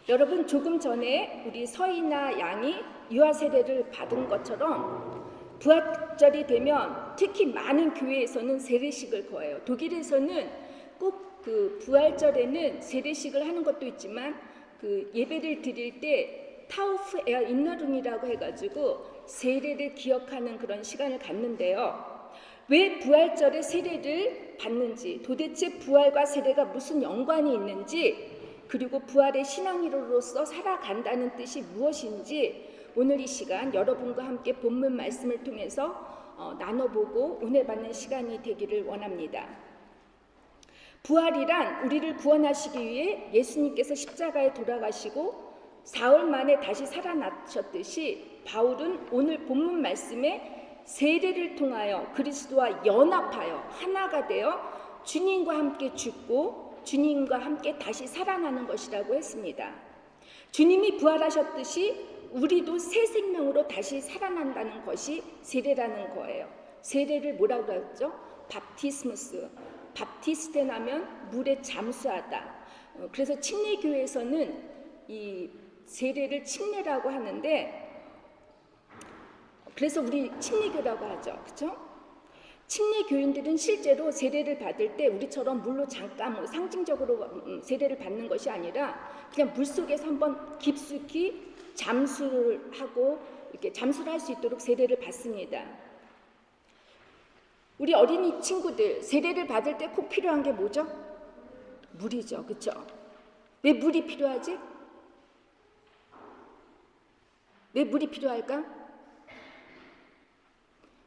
여러분, 조금 전에 우리 서희나 양이 유아 세례를 받은 것처럼 부활절이 되면 특히 많은 교회에서는 세례식을 거해요. 독일에서는 꼭 그 부활절에는 세례식을 하는 것도 있지만 그 예배를 드릴 때 타우프 에어 인너룸이라고 해가지고 세례를 기억하는 그런 시간을 갖는데요. 왜 부활절에 세례를 받는지, 도대체 부활과 세례가 무슨 연관이 있는지, 그리고 부활의 신앙인으로서 살아간다는 뜻이 무엇인지 오늘 이 시간 여러분과 함께 본문 말씀을 통해서 나눠보고 은혜 받는 시간이 되기를 원합니다. 부활이란 우리를 구원하시기 위해 예수님께서 십자가에 돌아가시고 사흘 만에 다시 살아나셨듯이 바울은 오늘 본문 말씀에 세례를 통하여 그리스도와 연합하여 하나가 되어 주님과 함께 죽고 주님과 함께 다시 살아나는 것이라고 했습니다. 주님이 부활하셨듯이 우리도 새 생명으로 다시 살아난다는 것이 세례라는 거예요. 세례를 뭐라고 그랬죠? 밥티스무스. 밥티스테나면 물에 잠수하다. 그래서 침례교회에서는 이 세례를 침례라고 하는데, 그래서 우리 침례교라고 하죠. 그렇죠? 침례교인들은 실제로 세례를 받을 때 우리처럼 물로 잠깐 상징적으로 세례를 받는 것이 아니라 그냥 물속에서 한번 깊숙이 잠수를 하고 이렇게 잠수를 할 수 있도록 세례를 받습니다. 우리 어린이 친구들 세례를 받을 때 꼭 필요한 게 뭐죠? 물이죠. 그렇죠? 왜 물이 필요하지? 왜 물이 필요할까?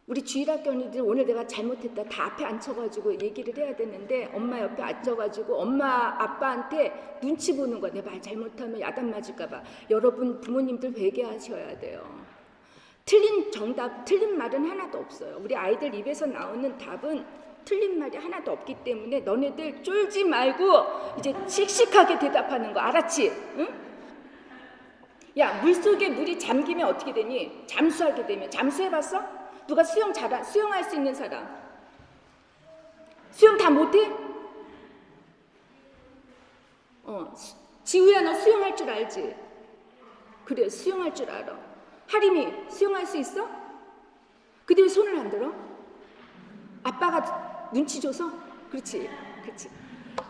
우리 주일학교 언니들 오늘 내가 잘못했다 다 앞에 앉혀가지고 얘기를 해야 되는데 엄마 옆에 앉아가지고 엄마 아빠한테 눈치 보는 거야. 내 말 잘못하면 야단 맞을까 봐. 여러분 부모님들 회개하셔야 돼요. 틀린 정답, 틀린 말은 하나도 없어요. 우리 아이들 입에서 나오는 답은 틀린 말이 하나도 없기 때문에 너네들 쫄지 말고 이제 씩씩하게 대답하는 거 알았지? 응? 야, 물속에 물이 잠기면 어떻게 되니? 잠수하게 되면. 잠수해봤어? 누가 수영할 수 있는 사람? 수영 다 못해? 지우야 너 수영할 줄 알지? 그래, 수영할 줄 알아. 하림이 수영할 수 있어? 근데 왜 손을 안 들어? 아빠가 눈치 줘서? 그렇지.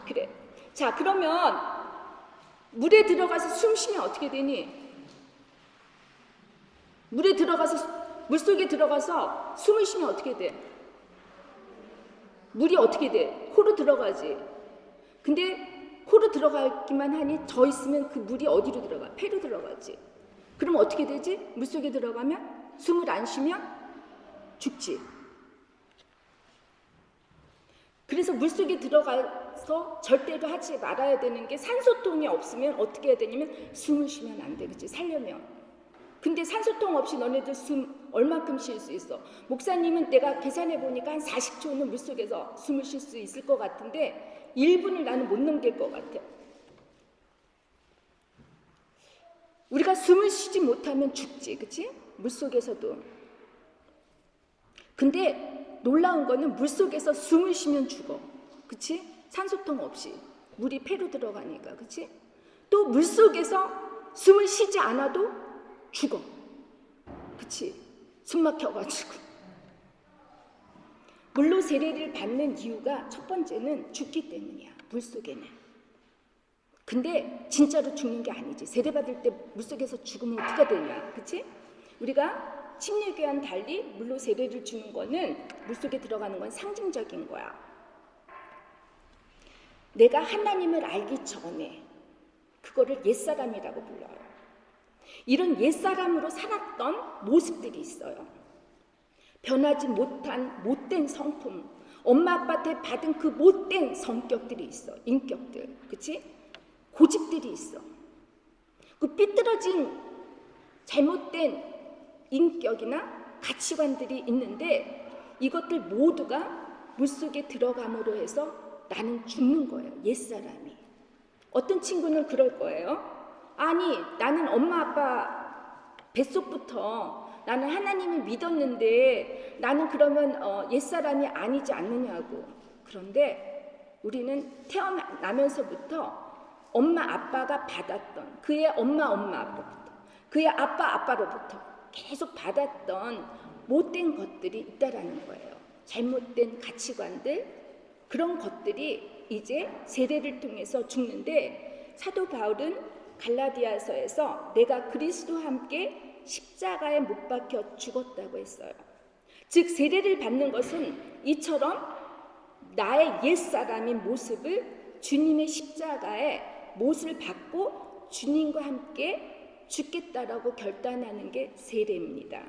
그래. 자, 그러면 물에 들어가서 숨 쉬면 어떻게 되니? 물속에 들어가서 숨을 쉬면 어떻게 돼? 물이 어떻게 돼? 코로 들어가지. 근데 코로 들어가기만 하니 더 있으면 그 물이 어디로 들어가? 폐로 들어가지. 그럼 어떻게 되지? 물속에 들어가면? 숨을 안 쉬면? 죽지. 그래서 물속에 들어가서 절대로 하지 말아야 되는 게 산소통이 없으면 어떻게 해야 되냐면 숨을 쉬면 안 돼. 그치? 살려면. 근데 산소통 없이 너네들 숨 얼만큼 쉴 수 있어? 목사님은 내가 계산해 보니까 한 40초는 물속에서 숨을 쉴 수 있을 것 같은데 1분을 나는 못 넘길 것 같아. 우리가 숨을 쉬지 못하면 죽지, 그치? 물속에서도. 근데 놀라운 거는 물속에서 숨을 쉬면 죽어, 그치? 산소통 없이 물이 폐로 들어가니까, 그치? 또 물속에서 숨을 쉬지 않아도 죽어, 그치? 숨 막혀가지고. 물로 세례를 받는 이유가 첫 번째는 죽기 때문이야, 물속에는. 근데 진짜로 죽는 게 아니지. 세례 받을 때 물속에서 죽으면 어떻게 되냐, 그치? 우리가 침례교와는 달리 물로 세례를 주는 거는 물속에 들어가는 건 상징적인 거야. 내가 하나님을 알기 전에 그거를 옛사람이라고 불러요. 이런 옛사람으로 살았던 모습들이 있어요. 변하지 못한 못된 성품, 엄마 아빠한테 받은 그 못된 성격들이 있어. 인격들, 그치? 고집들이 있어. 그 삐뚤어진 잘못된 인격이나 가치관들이 있는데 이것들 모두가 물속에 들어감으로 해서 나는 죽는 거예요. 옛사람이. 어떤 친구는 그럴 거예요. 아니, 나는 엄마 아빠 뱃속부터 나는 하나님을 믿었는데 나는 그러면 옛사람이 아니지 않느냐고. 그런데 우리는 태어나면서부터 엄마 아빠가 받았던, 그의 엄마 아빠로부터, 그의 아빠로부터 계속 받았던 못된 것들이 있다라는 거예요. 잘못된 가치관들, 그런 것들이 이제 세례를 통해서 죽는데, 사도 바울은 갈라디아서에서 내가 그리스도와 함께 십자가에 못 박혀 죽었다고 했어요. 즉 세례를 받는 것은 이처럼 나의 옛사람인 모습을 주님의 십자가에 못을 받고 주님과 함께 죽겠다라고 결단하는 게 세례입니다.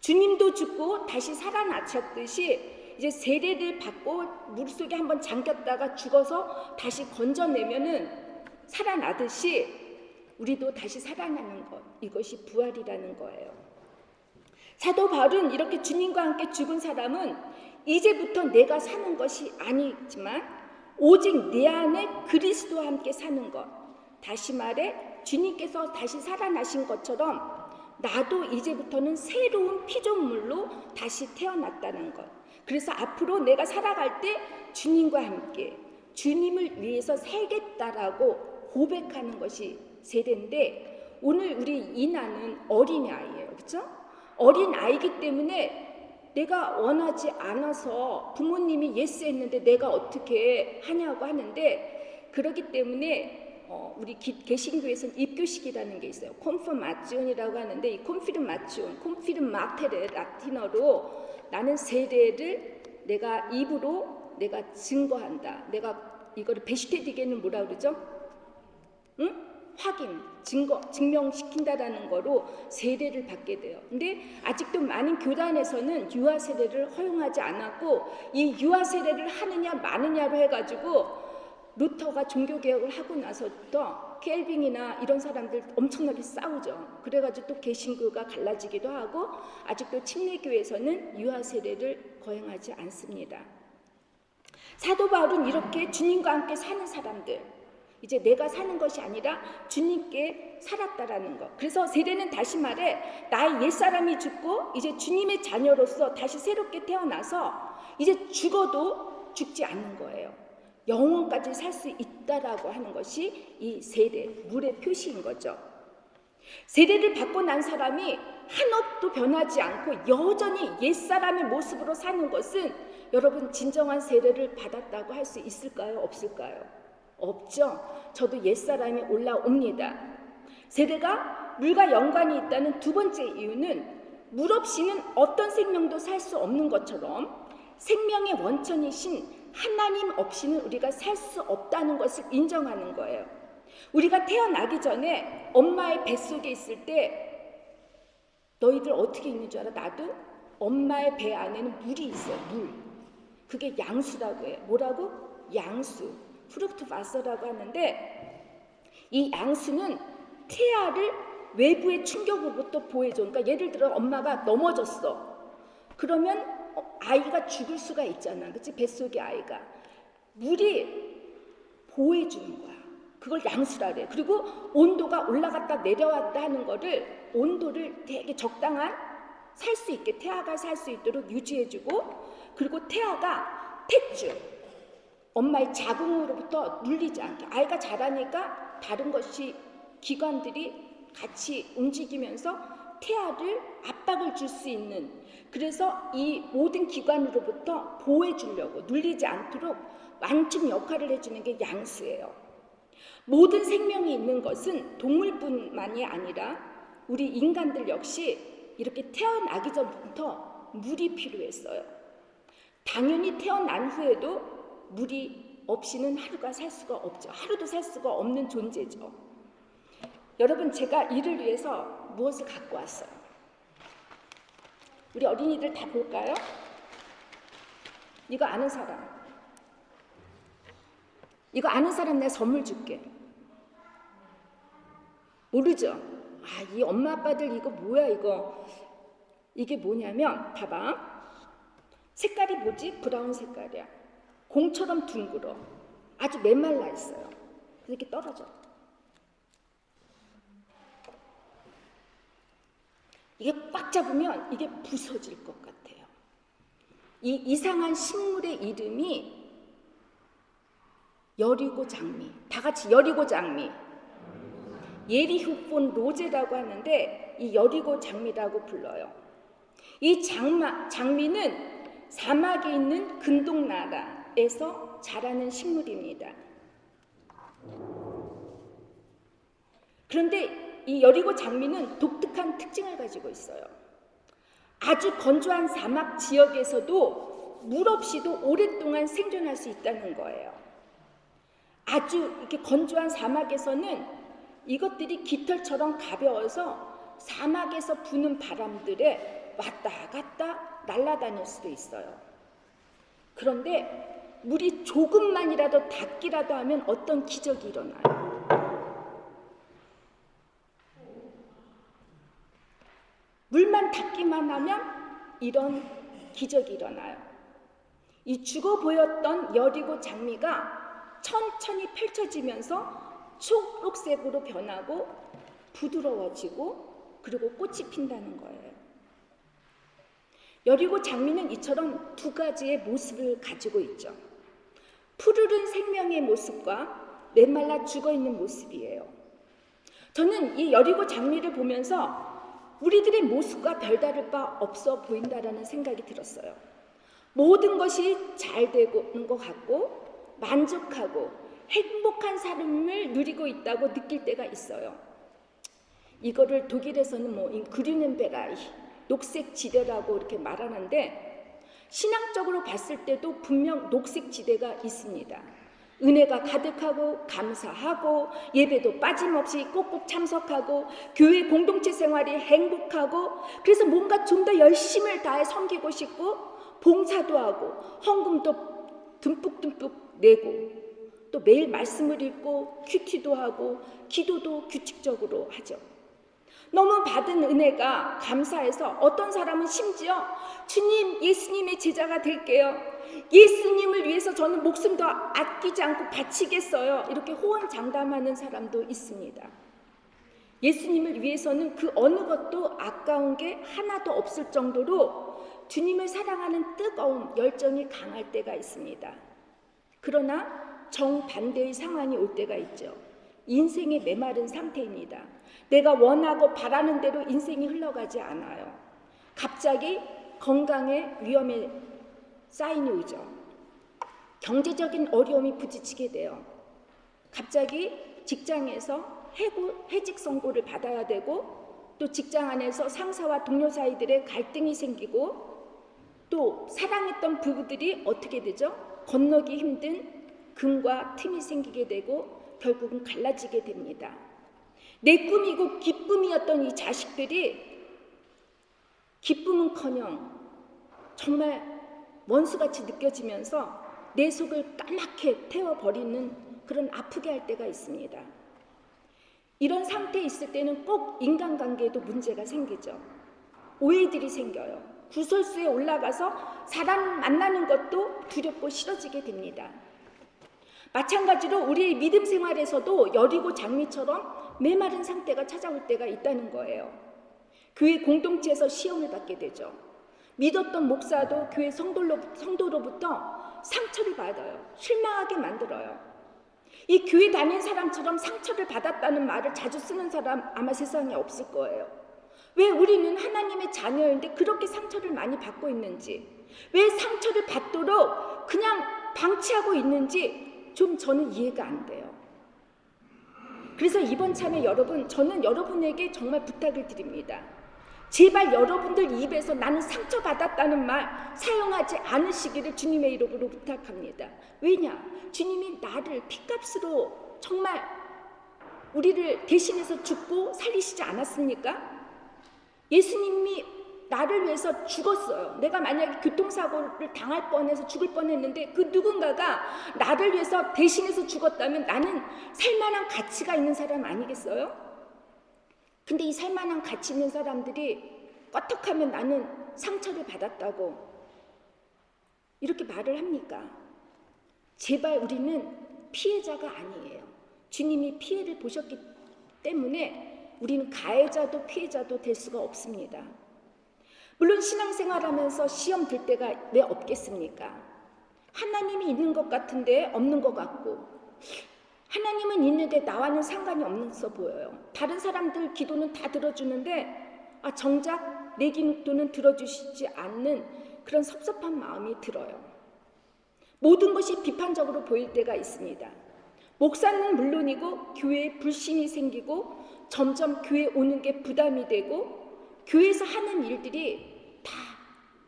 주님도 죽고 다시 살아나셨듯이 이제 세례를 받고 물속에 한번 잠겼다가 죽어서 다시 건져내면은 살아나듯이 우리도 다시 살아나는 것, 이것이 부활이라는 거예요. 사도 바울은 이렇게 주님과 함께 죽은 사람은 이제부터 내가 사는 것이 아니지만 오직 내 안에 그리스도와 함께 사는 것, 다시 말해 주님께서 다시 살아나신 것처럼 나도 이제부터는 새로운 피조물로 다시 태어났다는 것. 그래서 앞으로 내가 살아갈 때 주님과 함께 주님을 위해서 살겠다라고 고백하는 것이 세례인데, 오늘 우리 이나는 어린아이예요. 그렇죠? 어린아이기 때문에 내가 원하지 않아서 부모님이 예스 했는데 내가 어떻게 하냐고 하는데, 그렇기 때문에 우리 개신교에서는 입교식이라는 게 있어요. 콘퍼마지온이라고 하는데, 이 콘피르마지온, 콘피르마테를 라틴어로 나는 세례를 내가 입으로 내가 증거한다. 내가 이거를 베슈테디게는 뭐라 그러죠? 응? 확인, 증명시킨다라는 거로 세례를 받게 돼요. 근데 아직도 많은 교단에서는 유아 세례를 허용하지 않았고, 이 유아 세례를 하느냐 마느냐로 해가지고 루터가 종교개혁을 하고 나서부터 켈빈이나 이런 사람들 엄청나게 싸우죠. 그래가지고 또 개신교가 갈라지기도 하고, 아직도 침례교에서는 유아 세례를 거행하지 않습니다. 사도 바울은 이렇게 주님과 함께 사는 사람들, 이제 내가 사는 것이 아니라 주님께 살았다라는 것. 그래서 세례는 다시 말해 나의 옛사람이 죽고 이제 주님의 자녀로서 다시 새롭게 태어나서 이제 죽어도 죽지 않는 거예요. 영원까지 살 수 있다라고 하는 것이 이 세례, 물의 표시인 거죠. 세례를 받고 난 사람이 한없도 변하지 않고 여전히 옛사람의 모습으로 사는 것은, 여러분 진정한 세례를 받았다고 할 수 있을까요? 없을까요? 없죠. 저도 옛사람이 올라옵니다. 세례가 물과 연관이 있다는 두 번째 이유는, 물 없이는 어떤 생명도 살 수 없는 것처럼 생명의 원천이신 하나님 없이는 우리가 살 수 없다는 것을 인정하는 거예요. 우리가 태어나기 전에 엄마의 뱃속에 있을 때 너희들 어떻게 있는 줄 알아? 나도 엄마의 배 안에는 물이 있어요. 물. 그게 양수라고 해요. 뭐라고? 양수. 프룩트바서라고 하는데, 이 양수는 태아를 외부의 충격으로부터 보호해줘. 그러니까 예를 들어 엄마가 넘어졌어. 그러면 아이가 죽을 수가 있잖아. 그치? 뱃속의 아이가. 물이 보호해주는 거야. 그걸 양수라 그래. 그리고 온도가 올라갔다 내려왔다 하는 거를, 온도를 되게 적당한 살 수 있게, 태아가 살 수 있도록 유지해주고, 그리고 태아가 탯줄, 엄마의 자궁으로부터 눌리지 않게, 아이가 자라니까 다른 것이, 기관들이 같이 움직이면서 태아를 압박을 줄 수 있는, 그래서 이 모든 기관으로부터 보호해 주려고, 눌리지 않도록 완충 역할을 해주는 게 양수예요. 모든 생명이 있는 것은 동물뿐만이 아니라 우리 인간들 역시 이렇게 태어나기 전부터 물이 필요했어요. 당연히 태어난 후에도 물이 없이는 하루가 살 수가 없죠. 하루도 살 수가 없는 존재죠. 여러분, 제가 이를 위해서 무엇을 갖고 왔어요? 우리 어린이들 다 볼까요? 이거 아는 사람. 이거 아는 사람 내가 선물 줄게. 모르죠? 아, 이 엄마 아빠들 이거 뭐야 이거. 이게 뭐냐면, 봐봐. 색깔이 뭐지? 브라운 색깔이야. 공처럼 둥글어. 아주 메말라 있어요. 이렇게 떨어져. 이게 꽉 잡으면 이게 부서질 것 같아요. 이 이상한 식물의 이름이 여리고 장미. 다 같이 여리고 장미. 예리후 폰 로제라고 하는데 이 여리고 장미라고 불러요. 이 장미는 사막에 있는 근동나라에서 자라는 식물입니다. 그런데 이 여리고 장미는 독특한 특징을 가지고 있어요. 아주 건조한 사막 지역에서도 물 없이도 오랫동안 생존할 수 있다는 거예요. 아주 이렇게 건조한 사막에서는 이것들이 깃털처럼 가벼워서 사막에서 부는 바람들에 왔다 갔다 날아다닐 수도 있어요. 그런데 물이 조금만이라도 닿기라도 하면 어떤 기적이 일어나요. 물만 닿기만 하면 이런 기적이 일어나요. 이 죽어 보였던 여리고 장미가 천천히 펼쳐지면서 초록색으로 변하고 부드러워지고 그리고 꽃이 핀다는 거예요. 여리고 장미는 이처럼 두 가지의 모습을 가지고 있죠. 푸르른 생명의 모습과 메말라 죽어있는 모습이에요. 저는 이 여리고 장미를 보면서 우리들의 모습과 별다를 바 없어 보인다라는 생각이 들었어요. 모든 것이 잘 되는 것 같고 만족하고 행복한 삶을 누리고 있다고 느낄 때가 있어요. 이거를 독일에서는 그리넨베라이, 녹색 지대라고 이렇게 말하는데 신앙적으로 봤을 때도 분명 녹색 지대가 있습니다. 은혜가 가득하고 감사하고 예배도 빠짐없이 꼭꼭 참석하고 교회 공동체 생활이 행복하고 그래서 뭔가 좀 더 열심을 다해 섬기고 싶고 봉사도 하고 헌금도 듬뿍듬뿍 내고 또 매일 말씀을 읽고 큐티도 하고 기도도 규칙적으로 하죠. 너무 받은 은혜가 감사해서 어떤 사람은 심지어 주님, 예수님의 제자가 될게요. 예수님을 위해서 저는 목숨도 아끼지 않고 바치겠어요. 이렇게 호언장담하는 사람도 있습니다. 예수님을 위해서는 그 어느 것도 아까운 게 하나도 없을 정도로 주님을 사랑하는 뜨거운 열정이 강할 때가 있습니다. 그러나 정반대의 상황이 올 때가 있죠. 인생의 메마른 상태입니다. 내가 원하고 바라는 대로 인생이 흘러가지 않아요. 갑자기 건강에 위험에 사인이 오죠. 경제적인 어려움이 부딪히게 돼요. 갑자기 직장에서 해직 선고를 받아야 되고 또 직장 안에서 상사와 동료 사이들의 갈등이 생기고 또 사랑했던 부부들이 어떻게 되죠? 건너기 힘든 금과 틈이 생기게 되고 결국은 갈라지게 됩니다. 내 꿈이고 기쁨이었던 이 자식들이 기쁨은커녕 정말 원수같이 느껴지면서 내 속을 까맣게 태워버리는 그런 아프게 할 때가 있습니다. 이런 상태에 있을 때는 꼭 인간관계에도 문제가 생기죠. 오해들이 생겨요. 구설수에 올라가서 사람 만나는 것도 두렵고 싫어지게 됩니다. 마찬가지로 우리의 믿음 생활에서도 여리고 장미처럼 메마른 상태가 찾아올 때가 있다는 거예요. 교회 공동체에서 시험을 받게 되죠. 믿었던 목사도 교회 성도로부터 상처를 받아요. 실망하게 만들어요. 이 교회 다닌 사람처럼 상처를 받았다는 말을 자주 쓰는 사람 아마 세상에 없을 거예요. 왜 우리는 하나님의 자녀인데 그렇게 상처를 많이 받고 있는지, 왜 상처를 받도록 그냥 방치하고 있는지 좀 저는 이해가 안 돼요. 그래서 이번 참에 여러분, 저는 여러분에게 정말 부탁을 드립니다. 제발 여러분들 입에서 나는 상처받았다는 말 사용하지 않으시기를 주님의 이름으로 부탁합니다. 왜냐? 주님이 나를 핏값으로 정말 우리를 대신해서 죽고 살리시지 않았습니까? 예수님이 나를 위해서 죽었어요. 내가 만약에 교통사고를 당할 뻔해서 죽을 뻔했는데 그 누군가가 나를 위해서 대신해서 죽었다면 나는 살만한 가치가 있는 사람 아니겠어요? 근데 이 살만한 가치 있는 사람들이 껐떡하면 나는 상처를 받았다고 이렇게 말을 합니까? 제발 우리는 피해자가 아니에요. 주님이 피해를 보셨기 때문에 우리는 가해자도 피해자도 될 수가 없습니다. 물론 신앙생활하면서 시험 들 때가 왜 없겠습니까? 하나님이 있는 것 같은데 없는 것 같고 하나님은 있는데 나와는 상관이 없어 보여요. 다른 사람들 기도는 다 들어주는데 정작 내 기도는 들어주시지 않는 그런 섭섭한 마음이 들어요. 모든 것이 비판적으로 보일 때가 있습니다. 목사는 물론이고 교회에 불신이 생기고 점점 교회에 오는 게 부담이 되고 교회에서 하는 일들이 다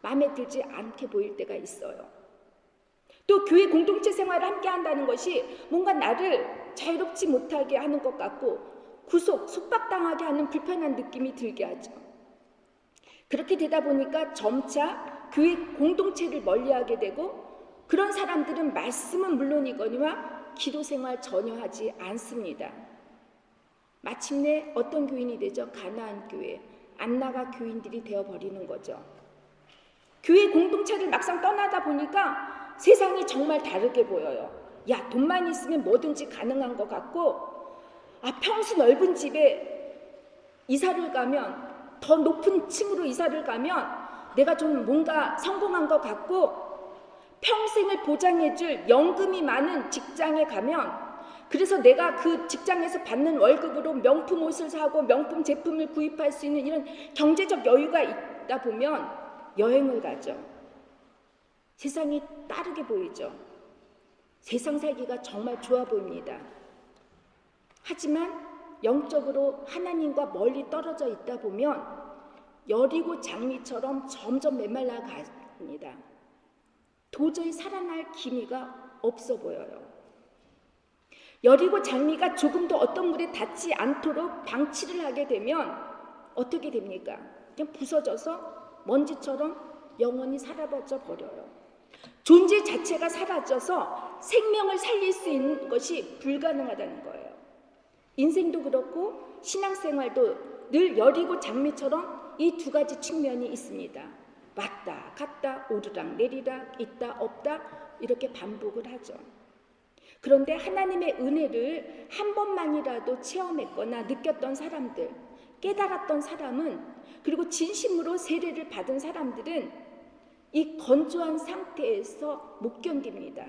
마음에 들지 않게 보일 때가 있어요. 또 교회 공동체 생활을 함께 한다는 것이 뭔가 나를 자유롭지 못하게 하는 것 같고 속박당하게 하는 불편한 느낌이 들게 하죠. 그렇게 되다 보니까 점차 교회 공동체를 멀리하게 되고 그런 사람들은 말씀은 물론이거니와 기도 생활 전혀 하지 않습니다. 마침내 어떤 교인이 되죠? 가나안 교회, 안나가 교인들이 되어버리는 거죠. 교회 공동체를 막상 떠나다 보니까 세상이 정말 다르게 보여요. 야, 돈만 있으면 뭐든지 가능한 것 같고 평수 넓은 집에 이사를 가면 더 높은 층으로 이사를 가면 내가 좀 뭔가 성공한 것 같고 평생을 보장해줄 연금이 많은 직장에 가면 그래서 내가 그 직장에서 받는 월급으로 명품 옷을 사고 명품 제품을 구입할 수 있는 이런 경제적 여유가 있다 보면 여행을 가죠. 세상이 다르게 보이죠. 세상 살기가 정말 좋아 보입니다. 하지만 영적으로 하나님과 멀리 떨어져 있다 보면 여리고 장미처럼 점점 메말라 갑니다. 도저히 살아날 기미가 없어 보여요. 여리고 장미가 조금도 어떤 물에 닿지 않도록 방치를 하게 되면 어떻게 됩니까? 그냥 부서져서 먼지처럼 영원히 사라져 버려요. 존재 자체가 사라져서 생명을 살릴 수 있는 것이 불가능하다는 거예요. 인생도 그렇고 신앙생활도 늘 여리고 장미처럼 이 두 가지 측면이 있습니다. 왔다 갔다 오르락 내리락 있다 없다 이렇게 반복을 하죠. 그런데 하나님의 은혜를 한 번만이라도 체험했거나 느꼈던 사람들, 깨달았던 사람은 그리고 진심으로 세례를 받은 사람들은 이 건조한 상태에서 못 견딥니다.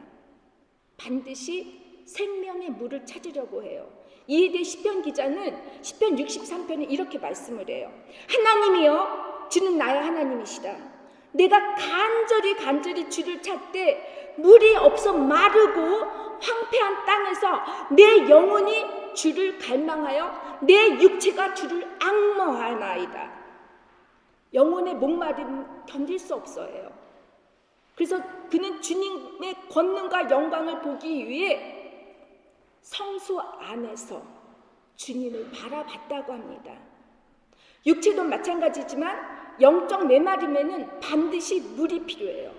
반드시 생명의 물을 찾으려고 해요. 이에 대해 시편 기자는 시편 63편에 이렇게 말씀을 해요. 하나님이여 주는 나의 하나님이시라. 내가 간절히 주를 찾되 물이 없어 마르고 황폐한 땅에서 내 영혼이 주를 갈망하여 내 육체가 주를 앙모하나이다. 영혼의 목마름 견딜 수 없어요. 그래서 그는 주님의 권능과 영광을 보기 위해 성소 안에서 주님을 바라봤다고 합니다. 육체도 마찬가지지만 영적 메마름에는 반드시 물이 필요해요.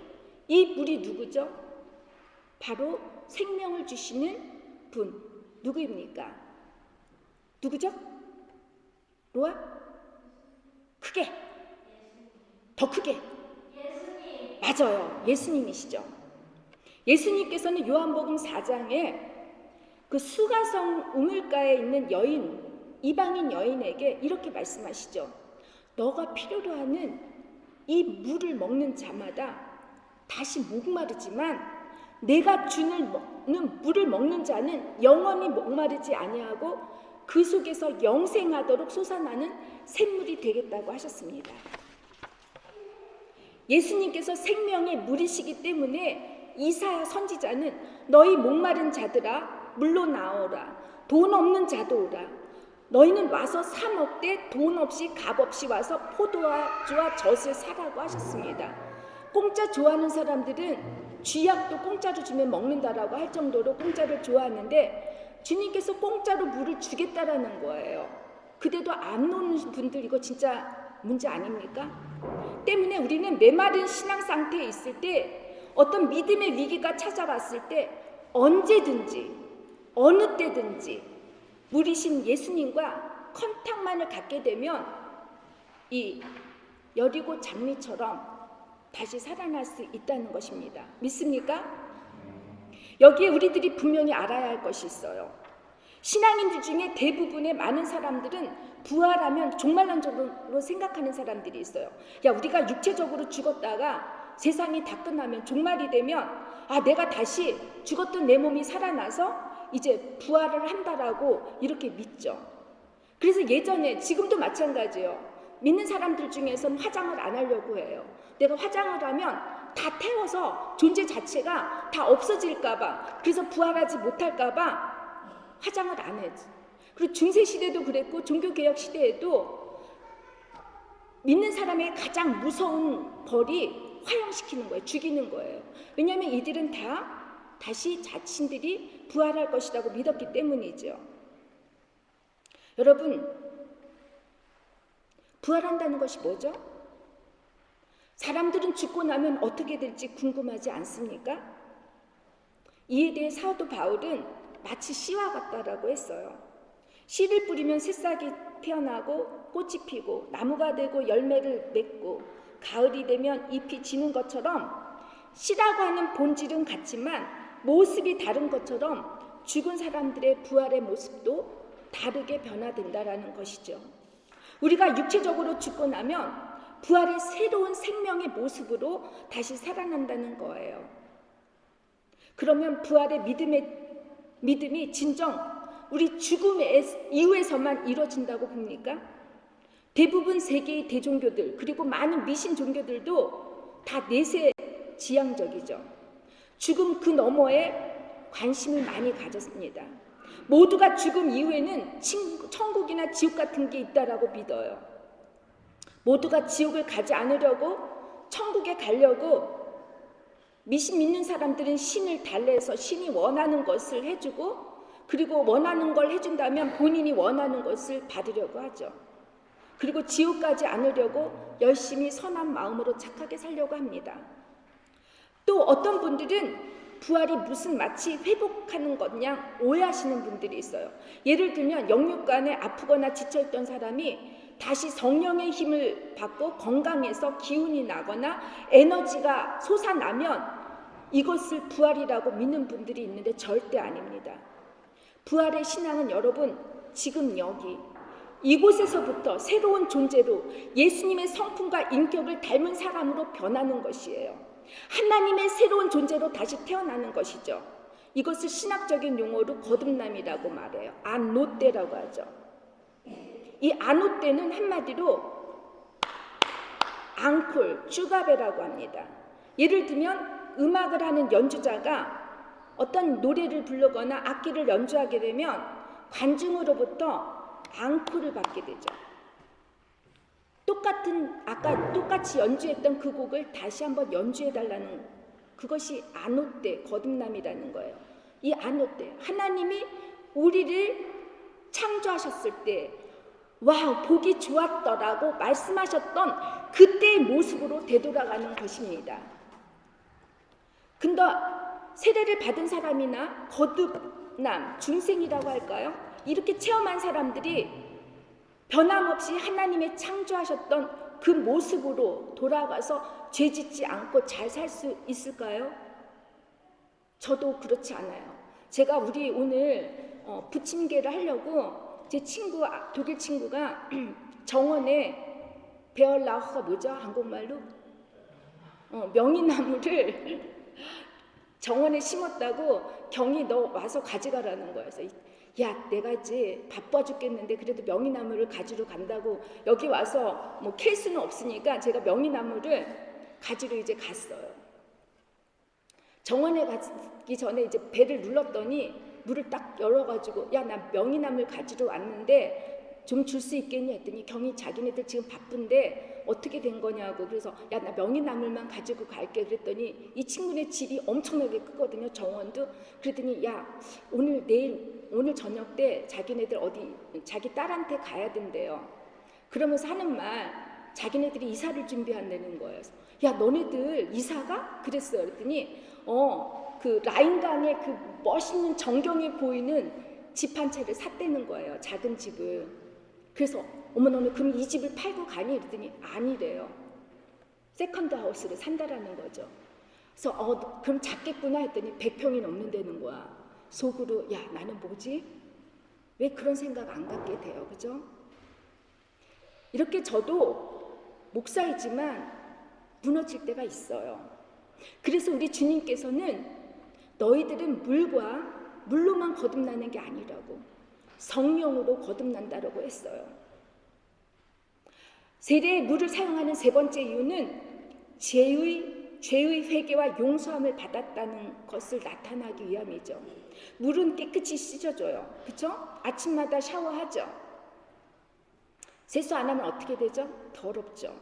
이 물이 누구죠? 바로 생명을 주시는 분. 누구입니까? 누구죠? 로아? 크게. 더 크게. 예수님. 맞아요. 예수님이시죠. 예수님께서는 요한복음 4장에 그 수가성 우물가에 있는 여인, 이방인 여인에게 이렇게 말씀하시죠. 너가 필요로 하는 이 물을 먹는 자마다 다시 목마르지만 내가 주는 물을 먹는 자는 영원히 목마르지 아니하고 그 속에서 영생하도록 솟아나는 샘물이 되겠다고 하셨습니다. 예수님께서 생명의 물이시기 때문에 이사야 선지자는 너희 목마른 자들아 물로 나오라. 돈 없는 자도 오라. 너희는 와서 사 먹되 돈 없이 값 없이 와서 포도주와 젖을 사라고 하셨습니다. 공짜 좋아하는 사람들은 쥐약도 공짜로 주면 먹는다라고 할 정도로 공짜를 좋아하는데 주님께서 공짜로 물을 주겠다라는 거예요. 그래도 안 노는 분들 이거 진짜 문제 아닙니까? 때문에 우리는 메마른 신앙 상태에 있을 때 어떤 믿음의 위기가 찾아왔을 때 언제든지 어느 때든지 물이신 예수님과 컨택만을 갖게 되면 이 여리고 장미처럼 다시 살아날 수 있다는 것입니다. 믿습니까? 여기에 우리들이 분명히 알아야 할 것이 있어요. 신앙인들 중에 대부분의 많은 사람들은 부활하면 종말론적으로 생각하는 사람들이 있어요. 야, 우리가 육체적으로 죽었다가 세상이 다 끝나면 종말이 되면 내가 다시 죽었던 내 몸이 살아나서 이제 부활을 한다라고 이렇게 믿죠. 그래서 예전에, 지금도 마찬가지예요. 믿는 사람들 중에서는 화장을 안 하려고 해요. 내가 화장을 하면 다 태워서 존재 자체가 다 없어질까봐, 그래서 부활하지 못할까봐 화장을 안 해지. 그리고 중세시대도 그랬고 종교개혁 시대에도 믿는 사람의 가장 무서운 벌이 화형시키는 거예요. 죽이는 거예요. 왜냐하면 이들은 다시 자신들이 부활할 것이라고 믿었기 때문이죠. 여러분, 부활한다는 것이 뭐죠? 사람들은 죽고 나면 어떻게 될지 궁금하지 않습니까? 이에 대해 사도 바울은 마치 씨와 같다라고 했어요. 씨를 뿌리면 새싹이 태어나고 꽃이 피고 나무가 되고 열매를 맺고 가을이 되면 잎이 지는 것처럼, 씨라고 하는 본질은 같지만 모습이 다른 것처럼 죽은 사람들의 부활의 모습도 다르게 변화된다라는 것이죠. 우리가 육체적으로 죽고 나면 부활의 새로운 생명의 모습으로 다시 살아난다는 거예요. 그러면 부활의 믿음이 진정 우리 죽음 이후에서만 이루어진다고 봅니까? 대부분 세계의 대종교들, 그리고 많은 미신 종교들도 다 내세지향적이죠. 죽음 그 너머에 관심을 많이 가졌습니다. 모두가 죽음 이후에는 천국이나 지옥 같은 게 있다라고 믿어요. 모두가 지옥을 가지 않으려고, 천국에 가려고 미신 믿는 사람들은 신을 달래서 신이 원하는 것을 해주고, 그리고 원하는 걸 해준다면 본인이 원하는 것을 받으려고 하죠. 그리고 지옥 가지 않으려고 열심히 선한 마음으로 착하게 살려고 합니다. 또 어떤 분들은 부활이 무슨 마치 회복하는 것냥 오해하시는 분들이 있어요. 예를 들면 영육간에 아프거나 지쳐있던 사람이 다시 성령의 힘을 받고 건강해서 기운이 나거나 에너지가 솟아나면 이것을 부활이라고 믿는 분들이 있는데 절대 아닙니다. 부활의 신앙은 여러분, 지금 여기 이곳에서부터 새로운 존재로 예수님의 성품과 인격을 닮은 사람으로 변하는 것이에요. 하나님의 새로운 존재로 다시 태어나는 것이죠. 이것을 신학적인 용어로 거듭남이라고 말해요. 아노떼라고 하죠. 이 아노떼는 한마디로 앙콜, 쭈가베라고 합니다. 예를 들면 음악을 하는 연주자가 어떤 노래를 부르거나 악기를 연주하게 되면 관중으로부터 앙콜을 받게 되죠. 똑같이 연주했던 그 곡을 다시 한번 연주해달라는, 그것이 아노떼, 거듭남이라는 거예요. 이 아노떼, 하나님이 우리를 창조하셨을 때 와우, 보기 좋았더라고 말씀하셨던 그때의 모습으로 되돌아가는 것입니다. 근데 세례를 받은 사람이나 거듭남, 중생이라고 할까요? 이렇게 체험한 사람들이 변함없이 하나님의 창조하셨던 그 모습으로 돌아가서 죄짓지 않고 잘 살 수 있을까요? 저도 그렇지 않아요. 제가 우리 오늘 부침개를 하려고 제 친구, 독일 친구가 정원에 베얼라우가 뭐죠? 한국말로? 명이나무를 정원에 심었다고 경이 너 와서 가져가라는 거예요. 그래서 야, 내가 이제 바빠 죽겠는데 그래도 명이나무를 가지러 간다고 여기 와서 뭐 캘 수는 없으니까 제가 명이나무를 가지러 이제 갔어요. 정원에 가기 전에 이제 배를 눌렀더니 물을 딱 열어가지고 야, 나 명이나무를 가지러 왔는데 좀 줄 수 있겠니 했더니 경이 자기네들 지금 바쁜데 어떻게 된 거냐고. 그래서 야, 나 명이나물만 가지고 갈게 그랬더니 이 친구네 집이 엄청나게 크거든요, 정원도. 그랬더니 야, 오늘 저녁 때 자기네들 어디 자기 딸한테 가야 된대요. 그러면서 하는 말, 자기네들이 이사를 준비한다는 거예요. 야, 너네들 이사가? 그랬어요. 그랬더니 그 라인강에 그 멋있는 정경에 보이는 집 한 채를 샀다는 거예요, 작은 집을. 그래서 어머, 너는 그럼 이 집을 팔고 가니? 그랬더니 아니래요. 세컨드 하우스를 산다라는 거죠. 그래서 그럼 작겠구나 했더니 100평이 넘는다는 거야. 속으로 야, 나는 뭐지? 왜 그런 생각 안 갖게 돼요, 그죠? 이렇게 저도 목사이지만 무너질 때가 있어요. 그래서 우리 주님께서는 너희들은 물과 물로만 거듭나는 게 아니라고, 성령으로 거듭난다라고 했어요. 세례에 물을 사용하는 세 번째 이유는 죄의 회개와 용서함을 받았다는 것을 나타나기 위함이죠. 물은 깨끗이 씻어줘요. 그렇죠? 아침마다 샤워하죠. 세수 안 하면 어떻게 되죠? 더럽죠.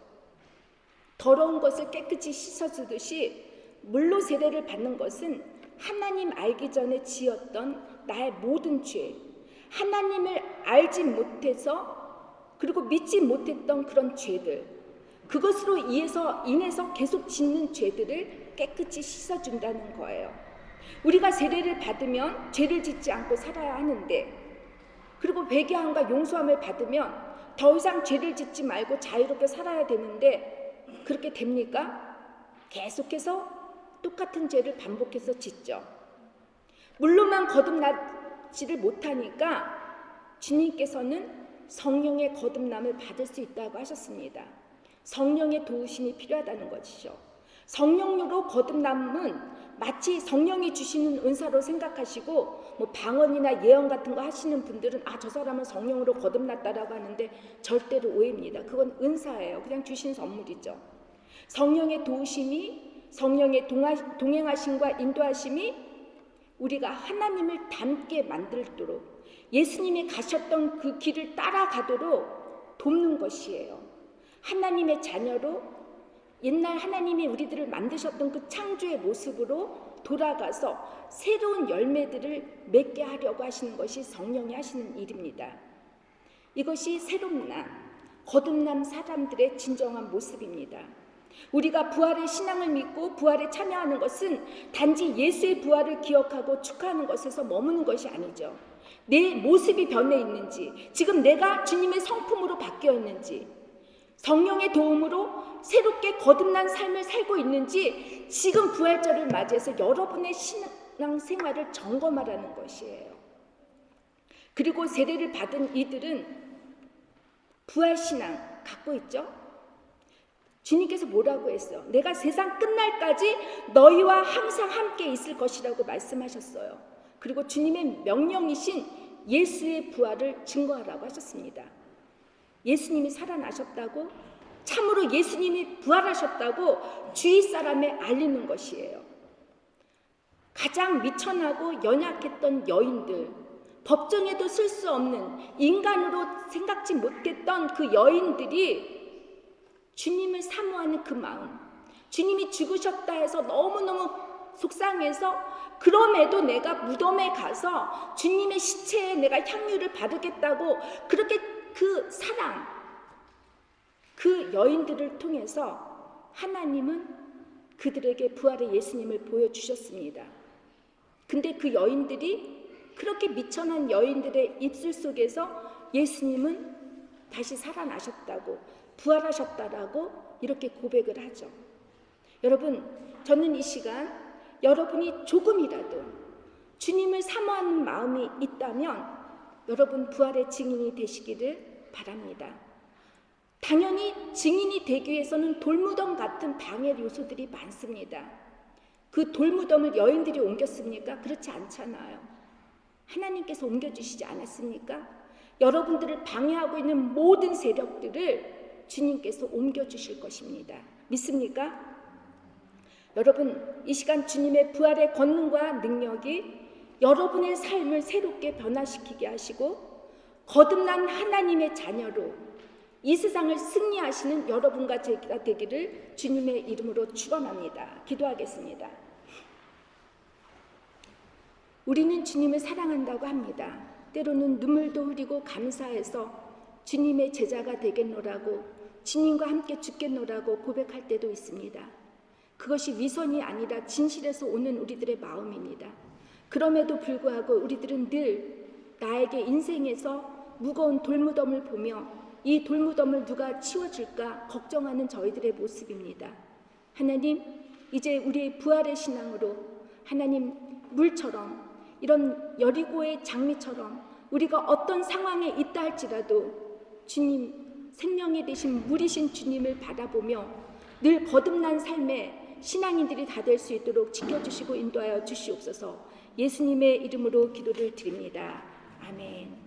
더러운 것을 깨끗이 씻어주듯이 물로 세례를 받는 것은 하나님 알기 전에 지었던 나의 모든 죄, 하나님을 알지 못해서 그리고 믿지 못했던 그런 죄들, 그것으로 인해서 계속 짓는 죄들을 깨끗이 씻어준다는 거예요. 우리가 세례를 받으면 죄를 짓지 않고 살아야 하는데, 그리고 회개함과 용서함을 받으면 더 이상 죄를 짓지 말고 자유롭게 살아야 되는데, 그렇게 됩니까? 계속해서 똑같은 죄를 반복해서 짓죠. 물로만 거듭나지를 못하니까 주님께서는 성령의 거듭남을 받을 수 있다고 하셨습니다. 성령의 도우심이 필요하다는 것이죠. 성령으로 거듭남은 마치 성령이 주시는 은사로 생각하시고, 뭐 방언이나 예언 같은 거 하시는 분들은 저 사람은 성령으로 거듭났다라고 하는데 절대로 오해입니다. 그건 은사예요. 그냥 주신 선물이죠. 성령의 도우심이, 성령의 동행하심과 인도하심이 우리가 하나님을 닮게 만들도록, 예수님이 가셨던 그 길을 따라가도록 돕는 것이에요. 하나님의 자녀로 옛날 하나님이 우리들을 만드셨던 그 창조의 모습으로 돌아가서 새로운 열매들을 맺게 하려고 하시는 것이 성령이 하시는 일입니다. 이것이 새로운 거듭난 사람들의 진정한 모습입니다. 우리가 부활의 신앙을 믿고 부활에 참여하는 것은 단지 예수의 부활을 기억하고 축하하는 것에서 머무는 것이 아니죠. 내 모습이 변해 있는지, 지금 내가 주님의 성품으로 바뀌어 있는지, 성령의 도움으로 새롭게 거듭난 삶을 살고 있는지, 지금 부활절을 맞이해서 여러분의 신앙 생활을 점검하라는 것이에요. 그리고 세례를 받은 이들은 부활신앙 갖고 있죠? 주님께서 뭐라고 했어요? 내가 세상 끝날까지 너희와 항상 함께 있을 것이라고 말씀하셨어요. 그리고 주님의 명령이신 예수의 부활을 증거하라고 하셨습니다. 예수님이 살아나셨다고, 참으로 예수님이 부활하셨다고 주위 사람에 알리는 것이에요. 가장 미천하고 연약했던 여인들, 법정에도 쓸 수 없는 인간으로 생각지 못했던 그 여인들이 주님을 사모하는 그 마음, 주님이 죽으셨다 해서 너무너무 속상해서, 그럼에도 내가 무덤에 가서 주님의 시체에 내가 향유를 바르겠다고, 그렇게 그 사랑, 그 여인들을 통해서 하나님은 그들에게 부활의 예수님을 보여주셨습니다. 근데 그 여인들이, 그렇게 미천한 여인들의 입술 속에서 예수님은 다시 살아나셨다고, 부활하셨다라고 이렇게 고백을 하죠. 여러분, 저는 이 시간 여러분이 조금이라도 주님을 사모하는 마음이 있다면 여러분 부활의 증인이 되시기를 바랍니다. 당연히 증인이 되기 위해서는 돌무덤 같은 방해 요소들이 많습니다. 그 돌무덤을 여인들이 옮겼습니까? 그렇지 않잖아요. 하나님께서 옮겨주시지 않았습니까? 여러분들을 방해하고 있는 모든 세력들을 주님께서 옮겨주실 것입니다. 믿습니까? 여러분, 이 시간 주님의 부활의 권능과 능력이 여러분의 삶을 새롭게 변화시키게 하시고, 거듭난 하나님의 자녀로 이 세상을 승리하시는 여러분과 제가 되기를 주님의 이름으로 축원합니다. 기도하겠습니다. 우리는 주님을 사랑한다고 합니다. 때로는 눈물도 흘리고 감사해서 주님의 제자가 되겠노라고, 주님과 함께 죽겠노라고 고백할 때도 있습니다. 그것이 위선이 아니라 진실에서 오는 우리들의 마음입니다. 그럼에도 불구하고 우리들은 늘 나에게 인생에서 무거운 돌무덤을 보며 이 돌무덤을 누가 치워줄까 걱정하는 저희들의 모습입니다. 하나님, 이제 우리의 부활의 신앙으로 하나님 물처럼, 이런 여리고의 장미처럼 우리가 어떤 상황에 있다 할지라도 주님, 생명에 대신 물이신 주님을 바라보며 늘 거듭난 삶의 신앙인들이 다 될 수 있도록 지켜주시고 인도하여 주시옵소서. 예수님의 이름으로 기도를 드립니다. 아멘.